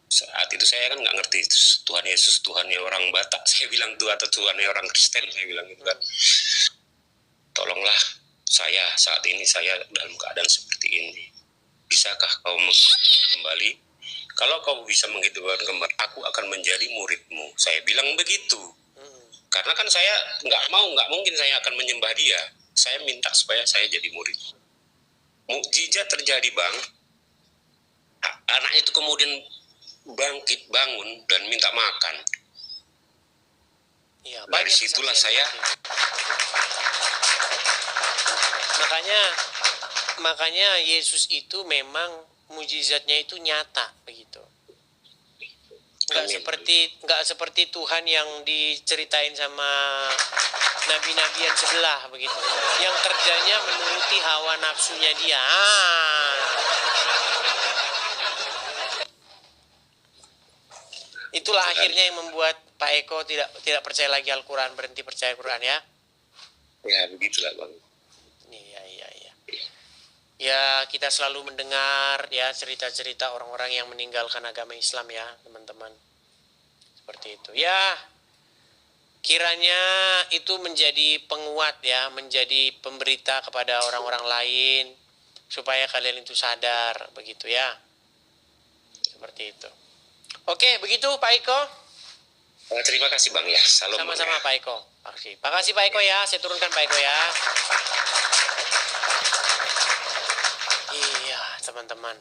Saat itu saya kan nggak ngerti Tuhan Yesus, Tuhannya orang Batak, saya bilang tuh, atau Tuhannya orang Kristen, saya bilang gitu kan. Tolonglah saya, saat ini saya dalam keadaan seperti ini. Bisakah kau kembali? Kalau kau bisa menghidupkan kembali, aku akan menjadi muridmu. Saya bilang begitu. Karena kan saya nggak mungkin saya akan menyembah dia. Saya minta supaya saya jadi murid. Mukjizat terjadi, Bang. Anak itu kemudian bangkit, bangun, dan minta makan. Ya, Dari situlah saya. Makanya Yesus itu memang mujizatnya itu nyata begitu. Nggak seperti Tuhan yang diceritain sama nabi-nabi yang sebelah begitu. Yang kerjanya menuruti hawa nafsunya dia. Itulah akhirnya yang membuat Pak Eko tidak percaya lagi Al-Quran, berhenti percaya Al-Quran ya. Ya, begitulah, Bang. Iya. Ya, kita selalu mendengar ya cerita-cerita orang-orang yang meninggalkan agama Islam ya, teman-teman. Seperti itu. Ya, kiranya itu menjadi penguat ya, menjadi pemberita kepada orang-orang lain supaya kalian itu sadar begitu ya. Seperti itu. Oke, begitu Pak Eko. Terima kasih, Bang ya. Salam. Sama-sama Pak Eko. Makasih Pak Eko ya. Saya turunkan Pak Eko ya. Iya, teman-teman.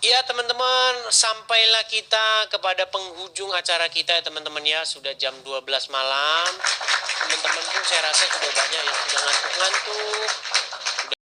Iya, teman-teman, sampailah kita kepada penghujung acara kita ya, teman-teman ya. Sudah jam 12 malam. Teman-teman pun saya rasa sudah banyak yang sudah ngantuk-ngantuk.